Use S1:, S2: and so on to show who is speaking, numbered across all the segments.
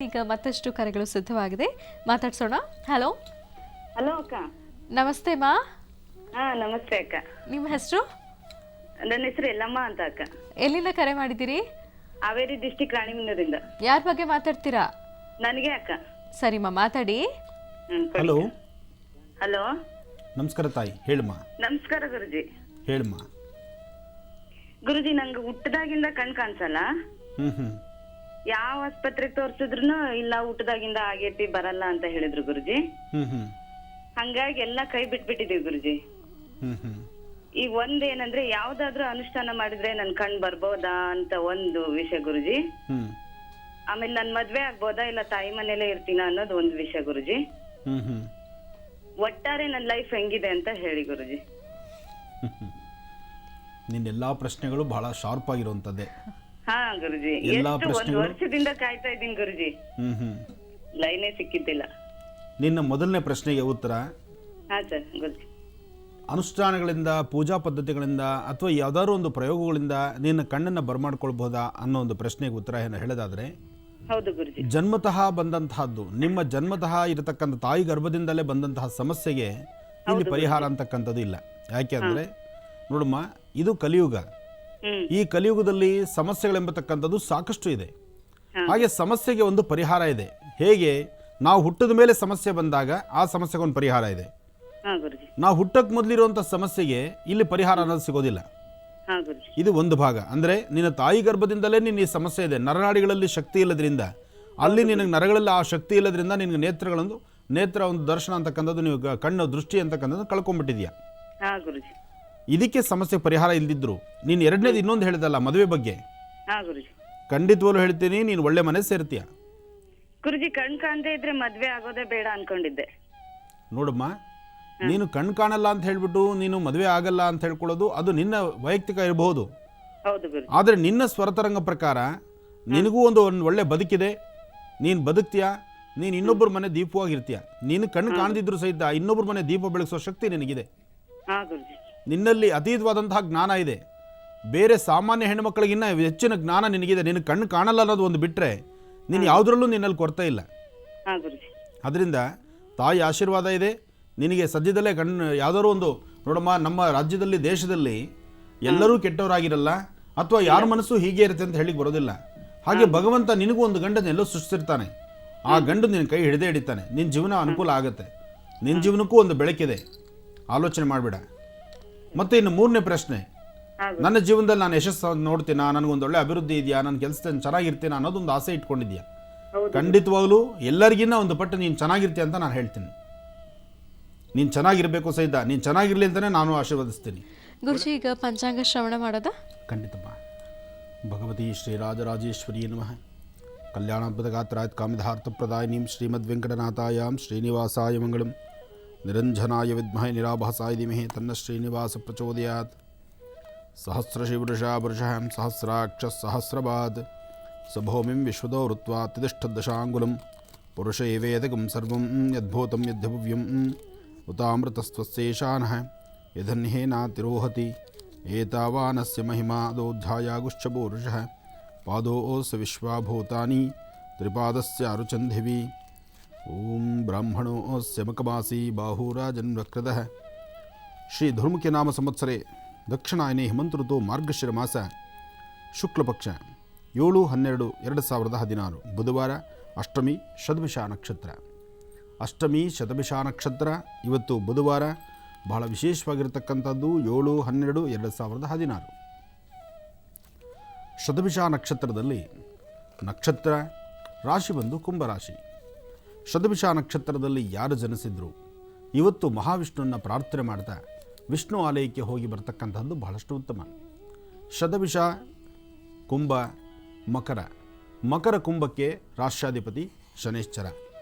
S1: ಈಗ ಮತ್ತಷ್ಟು ಕರೆಗಳು ಸಿದ್ಧವಾಗಿದೆ, ಮಾತಾಡ್ಸೋಣ. ಹಲೋ
S2: ಹಲೋ ಅಕ್ಕ.
S1: ನಮಸ್ತೆ ಮಾ.
S2: ನಮಸ್ತೆ ಅಕ್ಕ.
S1: ನಿಮ್ಮ ಹೆಸರು?
S2: ನನ್ನ ಹೆಸರು ಎಲ್ಲಮ್ಮ ಅಂತ ಅಕ್ಕ.
S1: ಎಲ್ಲಿಂದ ಕರೆ ಮಾಡಿದ್ದೀರಿ?
S2: ಹಾವೇರಿ ಡಿಸ್ಟಿಕ್ ರಾಣಿಬೆನ್ನೂರಿಂದ.
S1: ಯಾರ ಬಗ್ಗೆ ಮಾತಾಡ್ತೀರಾ?
S2: ನನಗೆ ಅಕ್ಕ.
S1: ಸರಿಮ್ಮ, ಮಾತಾಡಿ.
S3: ಹಲೋ.
S2: ಹಲೋ,
S3: ನಮಸ್ಕಾರ ತಾಯಿ, ಹೇಳಮ್ಮ.
S2: ನಮಸ್ಕಾರ ಗುರುಜಿ.
S3: ಹೇಳಮ್ಮ.
S2: ಗುರುಜಿ, ನಂಗೆ ಹುಟ್ಟದಾಗಿಂದ ಕಣ್ ಕಾಣಿಸಲ್ಲ. ಯಾವ ಆಸ್ಪತ್ರೆಗೆ ತೋರ್ಸಿದ್ರು ಇಲ್ಲ, ಹುಟ್ಟದಾಗಿಂದ ಆಗೇತಿ, ಬರಲ್ಲ ಅಂತ ಹೇಳಿದ್ರು ಗುರುಜಿ. ಹಂಗಾಗಿ ಎಲ್ಲಾ ಕೈ ಬಿಟ್ಬಿಟ್ಟಿದೀವಿ ಗುರುಜಿ. ಈಗ ಒಂದೇನಂದ್ರೆ ಯಾವ್ದಾದ್ರು ಅನುಷ್ಠಾನ ಮಾಡಿದ್ರೆ ನನ್ ಕಣ್ ಬರ್ಬೋದಾ ಅಂತ ಒಂದು ವಿಷಯ ಗುರುಜಿ. ಆಮೇಲೆ ನನ್ ಮದ್ವೆ ಆಗ್ಬೋದಾ ಇಲ್ಲ ತಾಯಿ ಮನೇಲೆ ಇರ್ತೀನ ಅನ್ನೋದು ಒಂದು ವಿಷಯ ಗುರುಜಿ. ಒಟ್ಟಾರೆ ನನ್ ಲೈಫ್ ಹೆಂಗಿದೆ ಅಂತ ಹೇಳಿ ಗುರುಜಿ.
S3: ನಿನ್ನೆಲ್ಲಾ ಪ್ರಶ್ನೆಗಳು ಬಹಳ ಶಾರ್ಪ್ ಆಗಿರುವಂತದ್ದೇ.
S2: ಹಾ ಗುರುಜಿ, ಒಂದು ವರ್ಷದಿಂದ ಕಾಯ್ತಾ ಇದ್ದೀನಿ ಗುರುಜಿ. ಲೈನೇ ಸಿಕ್ಕಿದ್ದಿಲ್ಲ.
S3: ನಿನ್ನ ಮೊದಲನೇ ಪ್ರಶ್ನೆಗೆ ಉತ್ತರ,
S2: ಹಾ ಸರ್ ಗುರುಜಿ.
S3: ಅನುಷ್ಠಾನಗಳಿಂದ, ಪೂಜಾ ಪದ್ಧತಿಗಳಿಂದ ಅಥವಾ ಯಾವ್ದಾದ್ರು ಒಂದು ಪ್ರಯೋಗಗಳಿಂದ ನಿನ್ನ ಕಣ್ಣನ್ನು ಬರಮಾಡ್ಕೊಳ್ಬಹುದಾ ಅನ್ನೋ ಒಂದು ಪ್ರಶ್ನೆಗೆ ಉತ್ತರ ಏನು ಹೇಳೋದಾದ್ರೆ,
S2: ಹೌದು ಗುರುಜಿ.
S3: ಜನ್ಮತಃ ಬಂದಂತಹದ್ದು, ನಿಮ್ಮ ಜನ್ಮತಃ ಇರತಕ್ಕಂಥ ತಾಯಿ ಗರ್ಭದಿಂದಲೇ ಬಂದಂತಹ ಸಮಸ್ಯೆಗೆ ಇಲ್ಲಿ ಪರಿಹಾರ ಅಂತಕ್ಕಂಥದ್ದು ಇಲ್ಲ. ಯಾಕೆ ಅಂದ್ರೆ ನೋಡಮ್ಮ, ಇದು ಕಲಿಯುಗ. ಈ ಕಲಿಯುಗದಲ್ಲಿ ಸಮಸ್ಯೆಗಳೆಂಬತಕ್ಕಂಥದ್ದು ಸಾಕಷ್ಟು ಇದೆ. ಹಾಗೆ ಸಮಸ್ಯೆಗೆ ಒಂದು ಪರಿಹಾರ ಇದೆ. ಹೇಗೆ? ನಾವು ಹುಟ್ಟಿದ ಮೇಲೆ ಸಮಸ್ಯೆ ಬಂದಾಗ ಆ ಸಮಸ್ಯೆಗೆ ಒಂದು ಪರಿಹಾರ ಇದೆ. ನಾವು ಹುಟ್ಟಕ್ಕೆ ಮೊದಲಿರುವಂಥ ಸಮಸ್ಯೆಗೆ ಇಲ್ಲಿ ಪರಿಹಾರ ಅನ್ನೋದು ಸಿಗೋದಿಲ್ಲ. ಇದು ಒಂದು ಭಾಗ. ಅಂದ್ರೆ ನಿನ್ನ ತಾಯಿ ಗರ್ಭದಿಂದಲೇ ನಿನ್ನ ಈ ಸಮಸ್ಯೆ ಇದೆ. ನರನಾಡಿಗಳಲ್ಲಿ ಶಕ್ತಿ ಇಲ್ಲದ್ರಿಂದ, ಅಲ್ಲಿ ನಿನಗೆ ನರಗಳಲ್ಲಿ ಆ ಶಕ್ತಿ ಇಲ್ಲದ್ರಿಂದ ನಿನಗೆ ನೇತ್ರ ಒಂದು ದರ್ಶನ ಅಂತಕ್ಕಂಥದ್ದು, ನೀವು ಕಣ್ಣು ದೃಷ್ಟಿ ಅಂತಕ್ಕಂಥದ್ದು ಕಳ್ಕೊಂಡ್ಬಿಟ್ಟಿದ್ಯಾ. ಇದಕ್ಕೆ ಸಮಸ್ಯೆ ಪರಿಹಾರ ಇಲ್ದಿದ್ರು, ನೀನು ಎರಡನೇದು ಇನ್ನೊಂದು ಹೇಳಿದಲ್ಲ, ಮದುವೆ ಬಗ್ಗೆ, ಖಂಡಿತವಾಗ್ಲೂ ಹೇಳ್ತೀನಿ, ನೀನು ಒಳ್ಳೆ ಮನೆ ಸೇರ್ತೀಯ
S2: ಗುರುಜಿ. ಕಣ್ ಕಾಣದೇ ಇದ್ರೆ ಮದ್ವೆ ಆಗೋದೇ ಬೇಡ ಅನ್ಕೊಂಡಿದ್ದೆ.
S3: ನೋಡಮ್ಮ, ನೀನು ಕಣ್ ಕಾಣಲ್ಲ ಅಂತ ಹೇಳ್ಬಿಟ್ಟು ನೀನು ಮದುವೆ ಆಗಲ್ಲ ಅಂತ ಹೇಳ್ಕೊಳ್ಳೋದು ಅದು ನಿನ್ನ ವೈಯಕ್ತಿಕ ಇರಬಹುದು. ಆದ್ರೆ ನಿನ್ನ ಸ್ವರತರಂಗ ಪ್ರಕಾರ ನಿನಗೂ ಒಂದು ಒಳ್ಳೆ ಬದುಕಿದೆ, ನೀನು ಬದುಕ್ತೀಯಾ, ನೀನು ಇನ್ನೊಬ್ಬರ ಮನೆ ದೀಪವಾಗಿರ್ತೀಯ. ನೀನು ಕಣ್ಣು ಕಾಣದಿದ್ರು ಸಹಿತ ಇನ್ನೊಬ್ಬರ ಮನೆ ದೀಪ ಬೆಳಗಿಸೋ ಶಕ್ತಿ ನಿನಗಿದೆ. ನಿನ್ನಲ್ಲಿ ಅತೀತವಾದಂತಹ ಜ್ಞಾನ ಇದೆ. ಬೇರೆ ಸಾಮಾನ್ಯ ಹೆಣ್ಣುಮಕ್ಕಳಿಗಿನ್ನ ಹೆಚ್ಚಿನ ಜ್ಞಾನ ನಿನಗಿದೆ. ನಿನ್ನ ಕಣ್ಣು ಕಾಣಲ್ಲ ಅನ್ನೋದು ಒಂದು ಬಿಟ್ಟರೆ ನೀನು ಯಾವುದರಲ್ಲೂ ನಿನ್ನಲ್ಲಿ ಕೊರತೆ ಇಲ್ಲ. ಅದರಿಂದ ತಾಯಿ ಆಶೀರ್ವಾದ ಇದೆ ನಿನಗೆ. ಸದ್ಯದಲ್ಲೇ ಯಾವುದಾದ್ರು ಒಂದು ನೋಡಮ್ಮ, ನಮ್ಮ ರಾಜ್ಯದಲ್ಲಿ, ದೇಶದಲ್ಲಿ ಎಲ್ಲರೂ ಕೆಟ್ಟವರಾಗಿರಲ್ಲ, ಅಥವಾ ಯಾರ ಮನಸ್ಸು ಹೀಗೆ ಇರುತ್ತೆ ಅಂತ ಹೇಳಿಕ್ ಬರೋದಿಲ್ಲ. ಹಾಗೆ ಭಗವಂತ ನಿನಗೂ ಒಂದು ಗಂಡನೆಲ್ಲೋ ಸೃಷ್ಟಿಸಿರ್ತಾನೆ. ಆ ಗಂಡು ನಿನ್ನ ಕೈ ಹಿಡಿದೇ ಹಿಡಿತಾನೆ. ನಿನ್ನ ಜೀವನ ಅನುಕೂಲ ಆಗುತ್ತೆ. ನಿನ್ನ ಜೀವನಕ್ಕೂ ಒಂದು ಬೆಳಕಿದೆ, ಆಲೋಚನೆ ಮಾಡಬೇಡ. ಮತ್ತೆ ಇನ್ನು ಮೂರನೇ ಪ್ರಶ್ನೆ, ನನ್ನ ಜೀವನದಲ್ಲಿ ನಾನು ಯಶಸ್ಸು ನೋಡ್ತೀನಾ, ನನಗೊಂದು ಒಳ್ಳೆ ಅಭಿವೃದ್ಧಿ ಇದೆಯಾ, ನನ್ನ ಕೆಲಸದಲ್ಲಿ ಚೆನ್ನಾಗಿರ್ತೀನ ಅನ್ನೋದೊಂದು ಆಸೆ ಇಟ್ಕೊಂಡಿದ್ಯಾ. ಖಂಡಿತವಾಗ್ಲೂ ಎಲ್ಲರಿಗಿನ್ನ ಒಂದು ಪಟ್ಟು ನೀನು ಚೆನ್ನಾಗಿರ್ತೀಯ ಅಂತ ನಾನು ಹೇಳ್ತೀನಿ. ನೀನು ಚೆನ್ನಾಗಿರ್ಬೇಕು ಸಹಿತ. ನೀನು ಚೆನ್ನಾಗಿರ್ಲಿ ಅಂತಾನೆ ನಾನು ಆಶೀರ್ವದಿಸ್ತೀನಿ.
S1: ಗುರುಜಿ, ಈಗ ಪಂಚಾಂಗ ಶ್ರವಣ ಮಾಡೋದಾ?
S3: ಖಂಡಿತಮ್ಮ. ಭಗವತಿ ಶ್ರೀರಾಜರಾಜೇಶ್ವರಿ ನಮಃ. ಕಲ್ಯಾಣಾದ್ಭುತಗಾತ್ರಾತ್ ಕಾಮಿಧಾರ್ಥಪ್ರದಾಯಿನೀಂ ಶ್ರೀಮದ್ ವೆಂಕಟನಾಥಾಯಾಂ ಶ್ರೀನಿವಾಸಾಯ ಮಂಗಳಂ. ನಿರಂಜನಾಯ ವಿದ್ಮಹೇ ನಿರಾಭಾಸಾಯ ಧೀಮಹಿ ತನ್ನ ಶ್ರೀನಿವಾಸ ಪ್ರಚೋದಯಾತ್. ಸಹಸ್ರಶಿವೃಷಾ ವೃಷಃ ಸಹಸ್ರಾಕ್ಷ ಸಹಸ್ರಪಾದ್ ಸಭೌಮಿಂ ವಿಶ್ವದೋ ಋತ್ವಾ ತಿಷ್ಠದಶಾಂಗುಲಂ. ಪುರುಷ ಏವೇದಕಂ ಸರ್ವಂ ಯದ್ಭೂತಂ ಯದ್ಭವ್ಯಂ ಉತಾಮೃತಸ್ತ್ವಸ್ಯೇಷಾನಃ ಯದನ್ಹೇನಾತಿರೋಹತಿ. ಏತಾವಾನಸ್ಯ ಮಹಿಮಾ ದೋಧ್ಯಾಯಾಗುಶ್ಚಪೂರುಷಃ. ಪಾದೋऽಸ್ಯ ವಿಶ್ವಾಭೂತಾನಿ ತ್ರಿಪಾದಸ್ಯ ಅರುಚಂಧಿವಿ. ಓಂ ಬ್ರಾಹ್ಮಣೋऽಸ್ಯ ಮಕಮಾಸಿ ಬಾಹುರಾಜನ್ವಕ್ರದಃ. ಶ್ರೀ ಧರ್ಮುಖಿ ನಾಮ ಸಂವತ್ಸರೆ ದಕ್ಷಿಣಾಯನೆ ಹೇಮಂತ ಋತು ಮಾರ್ಗಶಿರ ಮಾಸ ಶುಕ್ಲಪಕ್ಷ 7/12/2016 ಬುಧವಾರ, ಅಷ್ಟಮಿ ಶತಭಿಷ ನಕ್ಷತ್ರ. ಅಷ್ಟಮಿ ಶತಭಿಷ ನಕ್ಷತ್ರ ಇವತ್ತು ಬುಧವಾರ. ಬಹಳ ವಿಶೇಷವಾಗಿರತಕ್ಕಂಥದ್ದು 7/12/2016. ಶತಭಿಷ ನಕ್ಷತ್ರದಲ್ಲಿ ನಕ್ಷತ್ರ ರಾಶಿ ಬಂದು ಕುಂಭರಾಶಿ. ಶತಭಿಷ ನಕ್ಷತ್ರದಲ್ಲಿ ಯಾರು ಜನಿಸಿದ್ರು ಇವತ್ತು ಮಹಾವಿಷ್ಣುವನ್ನ ಪ್ರಾರ್ಥನೆ ಮಾಡ್ತಾ ವಿಷ್ಣು ಆಲಯಕ್ಕೆ ಹೋಗಿ ಬರ್ತಕ್ಕಂಥದ್ದು ಬಹಳಷ್ಟು ಉತ್ತಮ. ಶತಭಿಷ, ಕುಂಭ, ಮಕರ. ಮಕರ ಕುಂಭಕ್ಕೆ ರಾಶ್ಯಾಧಿಪತಿ ಶನೈಶ್ಚರ.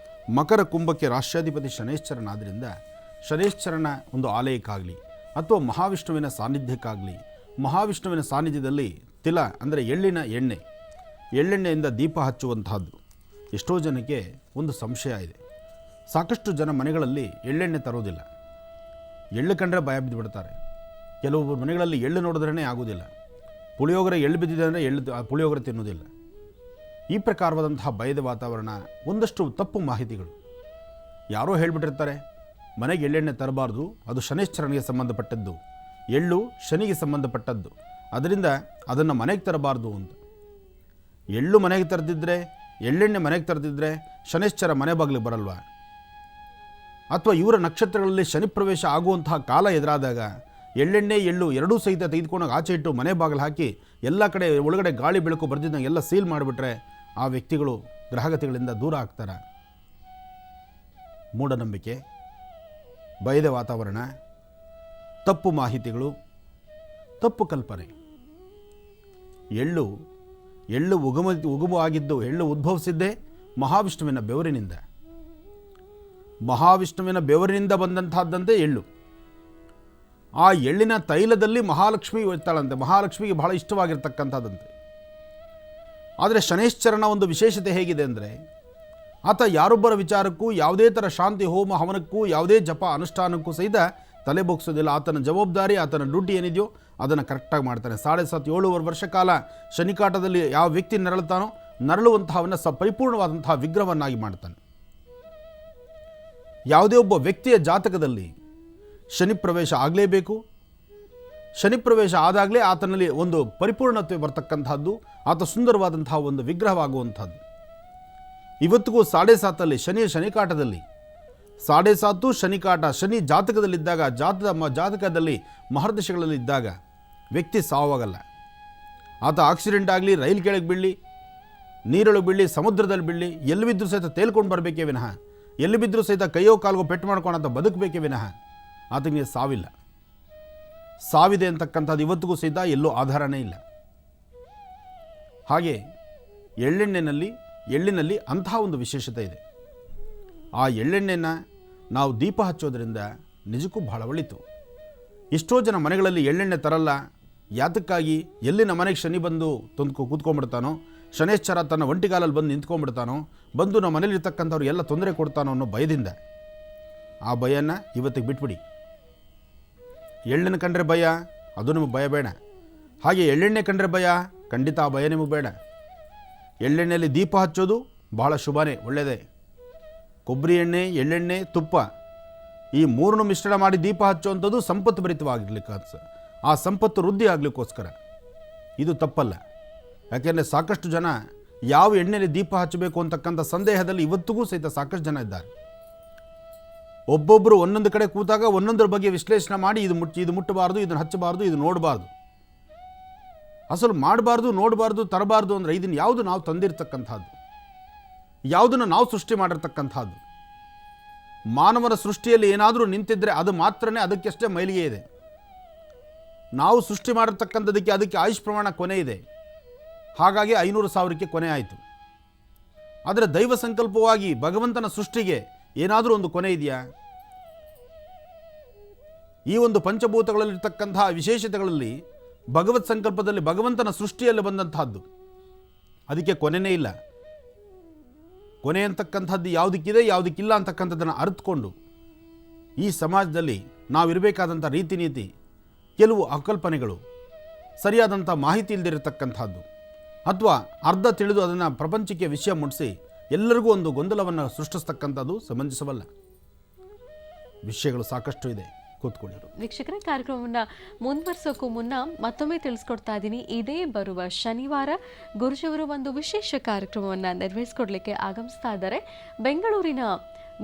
S3: ಮಕರ ಕುಂಭಕ್ಕೆ ರಾಶ್ಯಾಧಿಪತಿ ಶನೈಶ್ಚರನಾದ್ದರಿಂದ ಶನೈಶ್ಚರನ ಒಂದು ಆಲಯಕ್ಕಾಗಲಿ ಅಥವಾ ಮಹಾವಿಷ್ಣುವಿನ ಸಾನ್ನಿಧ್ಯಕ್ಕಾಗಲಿ, ಮಹಾವಿಷ್ಣುವಿನ ಸಾನ್ನಿಧ್ಯದಲ್ಲಿ ತಿಲ ಅಂದರೆ ಎಳ್ಳಿನ ಎಳ್ಳೆಣ್ಣೆಯಿಂದ ದೀಪ ಹಚ್ಚುವಂತಹದ್ದು. ಎಷ್ಟೋ ಜನಕ್ಕೆ ಒಂದು ಸಂಶಯ ಇದೆ. ಸಾಕಷ್ಟು ಜನ ಮನೆಗಳಲ್ಲಿ ಎಳ್ಳೆಣ್ಣೆ ತರೋದಿಲ್ಲ. ಎಳ್ಳು ಕಂಡ್ರೆ ಭಯ ಬಿದ್ದು ಬಿಡ್ತಾರೆ. ಕೆಲವೊಬ್ಬರು ಮನೆಗಳಲ್ಲಿ ಎಳ್ಳು ನೋಡಿದ್ರೇ ಆಗೋದಿಲ್ಲ. ಪುಳಿಯೋಗರೆ ಎಳ್ಳು ಬಿದ್ದಿದೆ ಅಂದರೆ ಪುಳಿಯೋಗರೆ ತಿನ್ನೋದಿಲ್ಲ. ಈ ಪ್ರಕಾರವಾದಂತಹ ಭಯದ ವಾತಾವರಣ, ಒಂದಷ್ಟು ತಪ್ಪು ಮಾಹಿತಿಗಳು. ಯಾರೋ ಹೇಳಿಬಿಟ್ಟಿರ್ತಾರೆ ಮನೆಗೆ ಎಳ್ಳೆಣ್ಣೆ ತರಬಾರ್ದು, ಅದು ಶನೈಶ್ಚರನಿಗೆ ಸಂಬಂಧಪಟ್ಟದ್ದು, ಎಳ್ಳು ಶನಿಗೆ ಸಂಬಂಧಪಟ್ಟದ್ದು, ಅದರಿಂದ ಅದನ್ನು ಮನೆಗೆ ತರಬಾರ್ದು ಅಂತ. ಎಳ್ಳು ಮನೆಗೆ ತರದಿದ್ದರೆ, ಎಳ್ಳೆಣ್ಣೆ ಮನೆಗೆ ತರದಿದ್ದರೆ ಶನೈಶ್ಚರ ಮನೆ ಬಾಗಿಲಿಗೆ ಬರಲ್ವಾ? ಅಥವಾ ಇವರ ನಕ್ಷತ್ರಗಳಲ್ಲಿ ಶನಿ ಪ್ರವೇಶ ಆಗುವಂತಹ ಕಾಲ ಎದುರಾದಾಗ ಎಳ್ಳೆಣ್ಣೆ ಎಳ್ಳು ಎರಡೂ ಸಹಿತ ತೆಗೆದುಕೊಂಡು ಆಚೆ ಇಟ್ಟು ಮನೆ ಬಾಗಿಲು ಹಾಕಿ ಎಲ್ಲ ಕಡೆ ಒಳಗಡೆ ಗಾಳಿ ಬೆಳಕು ಬರ್ದಿದ್ದಂಗೆ ಎಲ್ಲ ಸೀಲ್ ಮಾಡಿಬಿಟ್ರೆ ಆ ವ್ಯಕ್ತಿಗಳು ಗ್ರಹಗತಿಗಳಿಂದ ದೂರ ಆಗ್ತಾರೆ. ಮೂಢನಂಬಿಕೆ, ಭಯದ ವಾತಾವರಣ, ತಪ್ಪು ಮಾಹಿತಿಗಳು, ತಪ್ಪು ಕಲ್ಪನೆ. ಎಳ್ಳು ಉಗಮವಾಗಿದ್ದು, ಎಳ್ಳು ಉದ್ಭವಿಸಿದ್ದೇ ಮಹಾವಿಷ್ಣುವಿನ ಬೆವರಿನಿಂದ. ಮಹಾವಿಷ್ಣುವಿನ ಬೆವರಿನಿಂದ ಬಂದಂತಹದ್ದಂತೆ ಎಳ್ಳು. ಆ ಎಳ್ಳಿನ ತೈಲದಲ್ಲಿ ಮಹಾಲಕ್ಷ್ಮಿ ಇರ್ತಾಳಂತೆ, ಮಹಾಲಕ್ಷ್ಮಿಗೆ ಬಹಳ ಇಷ್ಟವಾಗಿರ್ತಕ್ಕಂಥದ್ದಂತೆ. ಆದರೆ ಶನೈಶ್ಚರನ ಒಂದು ವಿಶೇಷತೆ ಹೇಗಿದೆ ಅಂದರೆ, ಆತ ಯಾರೊಬ್ಬರ ವಿಚಾರಕ್ಕೂ, ಯಾವುದೇ ಥರ ಶಾಂತಿ ಹೋಮ ಹವನಕ್ಕೂ, ಯಾವುದೇ ಜಪ ಅನುಷ್ಠಾನಕ್ಕೂ ಸಹಿತ ತಲೆ ಬೊಗ್ಸೋದಿಲ್ಲ. ಆತನ ಜವಾಬ್ದಾರಿ, ಆತನ ಡ್ಯೂಟಿ ಏನಿದೆಯೋ ಅದನ್ನು ಕರೆಕ್ಟಾಗಿ ಮಾಡ್ತಾನೆ. 7.5 ವರ್ಷ ಕಾಲ ಶನಿಕಾಟದಲ್ಲಿ ಯಾವ ವ್ಯಕ್ತಿ ನರಳುತ್ತಾನೋ ನರಳುವಂತಹವನ್ನು ಪರಿಪೂರ್ಣವಾದಂತಹ ವಿಗ್ರಹವನ್ನಾಗಿ ಮಾಡ್ತಾನೆ. ಯಾವುದೇ ಒಬ್ಬ ವ್ಯಕ್ತಿಯ ಜಾತಕದಲ್ಲಿ ಶನಿ ಪ್ರವೇಶ ಆಗಲೇಬೇಕು. ಶನಿ ಪ್ರವೇಶ ಆದಾಗಲೇ ಆತನಲ್ಲಿ ಒಂದು ಪರಿಪೂರ್ಣತೆ ಬರ್ತಕ್ಕಂಥದ್ದು, ಆತ ಸುಂದರವಾದಂತಹ ಒಂದು ವಿಗ್ರಹವಾಗುವಂಥದ್ದು. ಇವತ್ತಿಗೂ 7.5 ಶನಿಯ ಶನಿಕಾಟದಲ್ಲಿ 7.5 ಶನಿಕಾಟ, ಶನಿ ಜಾತಕದಲ್ಲಿದ್ದಾಗ, ಜಾತಕದಲ್ಲಿ ಮಹರ್ದಶೆಗಳಲ್ಲಿದ್ದಾಗ ವ್ಯಕ್ತಿ ಸಾವಾಗಲ್ಲ. ಆತ ಆಕ್ಸಿಡೆಂಟ್ ಆಗಲಿ, ರೈಲು ಕೆಳಗೆ ಬೀಳಲಿ, ನೀರೊಳಗೆ ಬೀಳಲಿ, ಸಮುದ್ರದಲ್ಲಿ ಬೀಳಲಿ, ಎಲ್ಲಿ ಬಿದ್ದರೂ ಸಹಿತ ತೇಲ್ಕೊಂಡು ಬರಬೇಕೇ ವಿನಃ, ಎಲ್ಲಿ ಬಿದ್ದರೂ ಸಹಿತ ಕೈಯೋ ಕಾಲ್ಗೋ ಪೆಟ್ಟು ಮಾಡ್ಕೊಂಡು ಆತ ಬದುಕಬೇಕೇ ವಿನಃ ಆತನಿಗೆ ಸಾವಿಲ್ಲ. ಸಾವಿದೆ ಅಂತಕ್ಕಂಥದ್ದು ಇವತ್ತಿಗೂ ಸಹಿತ ಎಲ್ಲೂ ಆಧಾರನೇ ಇಲ್ಲ. ಹಾಗೆ ಎಳ್ಳಿನಲ್ಲಿ ಅಂತಹ ಒಂದು ವಿಶೇಷತೆ ಇದೆ. ಆ ಎಳ್ಳೆಣ್ಣೆನ ನಾವು ದೀಪ ಹಚ್ಚೋದ್ರಿಂದ ನಿಜಕ್ಕೂ ಬಹಳ ಒಳಿತು. ಎಷ್ಟೋ ಜನ ಮನೆಗಳಲ್ಲಿ ಎಳ್ಳೆಣ್ಣೆ ತರಲ್ಲ. ಯಾತಕ್ಕಾಗಿ? ಎಲ್ಲಿನ ಮನೆಗೆ ಶನಿ ಬಂದು ಕೂತ್ಕೊಂಡ್ಬಿಡ್ತಾನೋ, ಶನೈಶ್ಚರ ತನ್ನ ಒಂಟಿಗಾಲಲ್ಲಿ ಬಂದು ನಿಂತ್ಕೊಂಡ್ಬಿಡ್ತಾನೋ, ಬಂದು ನಮ್ಮ ಮನೇಲಿರ್ತಕ್ಕಂಥವ್ರು ಎಲ್ಲ ತೊಂದರೆ ಕೊಡ್ತಾನೋ ಅನ್ನೋ ಭಯದಿಂದ. ಆ ಭಯನ ಇವತ್ತಿಗೆ ಬಿಟ್ಬಿಡಿ. ಎಳ್ಳಿನ ಕಂಡ್ರೆ ಭಯ, ಅದು ನಿಮಗೆ ಭಯ ಬೇಡ. ಹಾಗೆ ಎಳ್ಳೆಣ್ಣೆ ಕಂಡ್ರೆ ಭಯ, ಖಂಡಿತ ಆ ಭಯ ನಿಮಗೆ ಬೇಡ. ಎಳ್ಳೆಣ್ಣೆಯಲ್ಲಿ ದೀಪ ಹಚ್ಚೋದು ಬಹಳ ಶುಭನೇ, ಒಳ್ಳೆಯದೇ. ಕೊಬ್ಬರಿ ಎಣ್ಣೆ, ಎಳ್ಳೆಣ್ಣೆ, ತುಪ್ಪ ಈ ಮೂರನ್ನು ಮಿಶ್ರಣ ಮಾಡಿ ದೀಪ ಹಚ್ಚುವಂಥದ್ದು ಸಂಪತ್ತು ಭರಿತವಾಗಿರ್ಲಿಕ್ಕೆ, ಆ ಸಂಪತ್ತು ವೃದ್ಧಿ ಆಗಲಿಕ್ಕೋಸ್ಕರ. ಇದು ತಪ್ಪಲ್ಲ. ಯಾಕೆಂದರೆ ಸಾಕಷ್ಟು ಜನ ಯಾವ ಎಣ್ಣೆಯಲ್ಲಿ ದೀಪ ಹಚ್ಚಬೇಕು ಅಂತಕ್ಕಂಥ ಸಂದೇಹದಲ್ಲಿ ಇವತ್ತಿಗೂ ಸಹಿತ ಸಾಕಷ್ಟು ಜನ ಇದ್ದಾರೆ. ಒಬ್ಬೊಬ್ಬರು ಒಂದೊಂದು ಕಡೆ ಕೂತಾಗ ಒಂದೊಂದರ ಬಗ್ಗೆ ವಿಶ್ಲೇಷಣೆ ಮಾಡಿ ಇದು ಮುಟ್ಟಬಾರ್ದು, ಇದನ್ನು ಹಚ್ಚಬಾರ್ದು, ಇದು ನೋಡಬಾರ್ದು, ಅಸಲು ಮಾಡಬಾರ್ದು, ನೋಡಬಾರ್ದು, ತರಬಾರ್ದು ಅಂದರೆ ಇದನ್ನು ಯಾವುದು ನಾವು ತಂದಿರತಕ್ಕಂಥದ್ದು, ಯಾವುದನ್ನು ನಾವು ಸೃಷ್ಟಿ ಮಾಡಿರ್ತಕ್ಕಂಥದ್ದು. ಮಾನವನ ಸೃಷ್ಟಿಯಲ್ಲಿ ಏನಾದರೂ ನಿಂತಿದ್ದರೆ ಅದು ಮಾತ್ರನೇ, ಅದಕ್ಕಷ್ಟೇ ಮೈಲಿಗೆ ಇದೆ. ನಾವು ಸೃಷ್ಟಿ ಮಾಡಿರ್ತಕ್ಕಂಥದ್ದಕ್ಕೆ ಅದಕ್ಕೆ ಆಯುಷ್ ಪ್ರಮಾಣ ಕೊನೆ ಇದೆ. ಹಾಗಾಗಿ 500,000ಕ್ಕೆ ಕೊನೆ ಆಯಿತು. ಆದರೆ ದೈವ ಸಂಕಲ್ಪವಾಗಿ ಭಗವಂತನ ಸೃಷ್ಟಿಗೆ ಏನಾದರೂ ಒಂದು ಕೊನೆ ಇದೆಯಾ? ಈ ಒಂದು ಪಂಚಭೂತಗಳಲ್ಲಿರ್ತಕ್ಕಂತಹ ವಿಶೇಷತೆಗಳಲ್ಲಿ ಭಗವತ್ ಸಂಕಲ್ಪದಲ್ಲಿ ಭಗವಂತನ ಸೃಷ್ಟಿಯಲ್ಲಿ ಬಂದಂತಹದ್ದು, ಅದಕ್ಕೆ ಕೊನೆಯೇ ಇಲ್ಲ. ಕೊನೆ ಅಂತಕ್ಕಂಥದ್ದು ಯಾವುದಕ್ಕಿದೆ, ಯಾವುದಕ್ಕಿಲ್ಲ ಅಂತಕ್ಕಂಥದ್ದನ್ನು ಅರಿತುಕೊಂಡು ಈ ಸಮಾಜದಲ್ಲಿ ನಾವಿರಬೇಕಾದಂಥ ರೀತಿ ನೀತಿ, ಕೆಲವು ಅಕಲ್ಪನೆಗಳು, ಸರಿಯಾದಂಥ ಮಾಹಿತಿ ಇಲ್ಲದಿರತಕ್ಕಂಥದ್ದು, ಅಥವಾ ಅರ್ಧ ತಿಳಿದು ಅದನ್ನು ಪ್ರಪಂಚಕ್ಕೆ ವಿಷಯ ಮುಟ್ಟಿಸಿ ಎಲ್ಲರಿಗೂ ಒಂದು ಗೊಂದಲವನ್ನು ಸೃಷ್ಟಿಸ್ತಕ್ಕಂಥದ್ದು ಸಮಂಜಸವಲ್ಲ. ವಿಷಯಗಳು ಸಾಕಷ್ಟು ಇದೆ, ಕೂತ್ಕೊಳ್ಳಿ.
S1: ವೀಕ್ಷಕರೇ, ಕಾರ್ಯಕ್ರಮವನ್ನು ಮುಂದುವರಿಸೋಕ್ಕೂ ಮುನ್ನ ಮತ್ತೊಮ್ಮೆ ತಿಳಿಸ್ಕೊಡ್ತಾ ಇದ್ದೀನಿ, ಇದೇ ಬರುವ ಶನಿವಾರ ಗುರುಜಿಯವರು ಒಂದು ವಿಶೇಷ ಕಾರ್ಯಕ್ರಮವನ್ನು ನೆರವೇರಿಸಿಕೊಡ್ಲಿಕ್ಕೆ ಆಗಮಿಸ್ತಾ ಇದ್ದಾರೆ. ಬೆಂಗಳೂರಿನ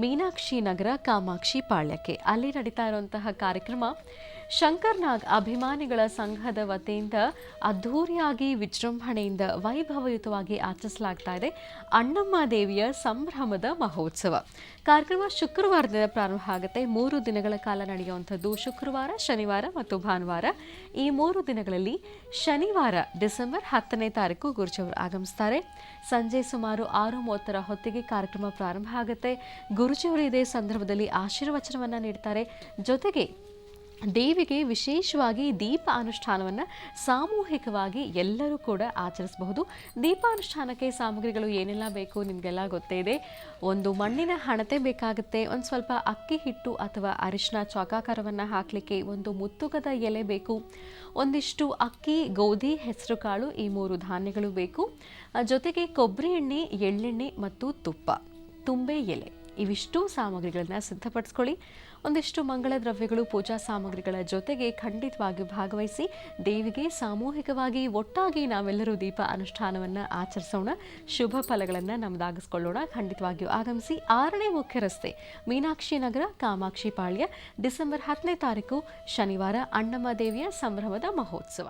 S1: ಮೀನಾಕ್ಷಿ ನಗರ ಕಾಮಾಕ್ಷಿ ಪಾಳ್ಯಕ್ಕೆ. ಅಲ್ಲಿ ನಡೀತಾ ಇರುವಂತಹ ಕಾರ್ಯಕ್ರಮ ಶಂಕರ್ನಾಗ್ ಅಭಿಮಾನಿಗಳ ಸಂಘದ ವತಿಯಿಂದ ಅದ್ಧೂರಿಯಾಗಿ ವಿಜೃಂಭಣೆಯಿಂದ ವೈಭವಯುತವಾಗಿ ಆಚರಿಸಲಾಗ್ತಾ ಇದೆ ಅಣ್ಣಮ್ಮ ದೇವಿಯ ಸಂಭ್ರಮದ ಮಹೋತ್ಸವ. ಕಾರ್ಯಕ್ರಮ ಶುಕ್ರವಾರದಿಂದ ಪ್ರಾರಂಭ ಆಗುತ್ತೆ. 3 ದಿನಗಳ ಕಾಲ ನಡೆಯುವಂಥದ್ದು. ಶುಕ್ರವಾರ, ಶನಿವಾರ ಮತ್ತು ಭಾನುವಾರ. ಈ 3 ದಿನಗಳಲ್ಲಿ ಶನಿವಾರ ಡಿಸೆಂಬರ್ 10ನೇ ತಾರೀಕು ಗುರುಜಿಯವರು ಆಗಮಿಸ್ತಾರೆ. ಸಂಜೆ ಸುಮಾರು 6:30 ಹೊತ್ತಿಗೆ ಕಾರ್ಯಕ್ರಮ ಪ್ರಾರಂಭ ಆಗುತ್ತೆ. ಗುರುಜಿಯವರು ಇದೇ ಸಂದರ್ಭದಲ್ಲಿ ಆಶೀರ್ವಚನವನ್ನು ನೀಡ್ತಾರೆ. ಜೊತೆಗೆ ದೇವಿಗೆ ವಿಶೇಷವಾಗಿ ದೀಪ ಅನುಷ್ಠಾನವನ್ನು ಸಾಮೂಹಿಕವಾಗಿ ಎಲ್ಲರೂ ಕೂಡ ಆಚರಿಸಬಹುದು. ದೀಪಾನುಷ್ಠಾನಕ್ಕೆ ಸಾಮಗ್ರಿಗಳು ಏನೆಲ್ಲ ಬೇಕು ನಿಮಗೆಲ್ಲ ಗೊತ್ತೇ ಇದೆ. ಒಂದು ಮಣ್ಣಿನ ಹಣತೆ ಬೇಕಾಗುತ್ತೆ, ಒಂದು ಸ್ವಲ್ಪ ಅಕ್ಕಿ ಹಿಟ್ಟು ಅಥವಾ ಅರಿಶಿನ ಚೌಕಾಕಾರವನ್ನು ಹಾಕಲಿಕ್ಕೆ ಒಂದು ಮುತ್ತುಗದ ಎಲೆ ಬೇಕು, ಒಂದಿಷ್ಟು ಅಕ್ಕಿ, ಗೋಧಿ, ಹೆಸರು ಕಾಳು, ಈ 3 ಧಾನ್ಯಗಳು ಬೇಕು. ಜೊತೆಗೆ ಕೊಬ್ಬರಿ ಎಣ್ಣೆ, ಎಳ್ಳೆಣ್ಣೆ ಮತ್ತು ತುಪ್ಪ, ತುಂಬೆ ಎಲೆ, ಇವಿಷ್ಟು ಸಾಮಗ್ರಿಗಳನ್ನು ಸಿದ್ಧಪಡಿಸ್ಕೊಳ್ಳಿ. ಒಂದಿಷ್ಟು ಮಂಗಳ ದ್ರವ್ಯಗಳು, ಪೂಜಾ ಸಾಮಗ್ರಿಗಳ ಜೊತೆಗೆ ಖಂಡಿತವಾಗಿಯೂ ಭಾಗವಹಿಸಿ ದೇವಿಗೆ ಸಾಮೂಹಿಕವಾಗಿ ಒಟ್ಟಾಗಿ ನಾವೆಲ್ಲರೂ ದೀಪ ಅನುಷ್ಠಾನವನ್ನು ಆಚರಿಸೋಣ. ಶುಭ ಫಲಗಳನ್ನು ನಮ್ಮದಾಗಿಸ್ಕೊಳ್ಳೋಣ. ಖಂಡಿತವಾಗಿಯೂ ಆಗಮಿಸಿ. 6ನೇ ಮುಖ್ಯ ರಸ್ತೆ, ಮೀನಾಕ್ಷಿ ನಗರ, ಕಾಮಾಕ್ಷಿ ಪಾಳ್ಯ, ಡಿಸೆಂಬರ್ 10ನೇ ತಾರೀಕು ಶನಿವಾರ, ಅಣ್ಣಮ್ಮ ದೇವಿಯ ಸಂಭ್ರಮದ ಮಹೋತ್ಸವ.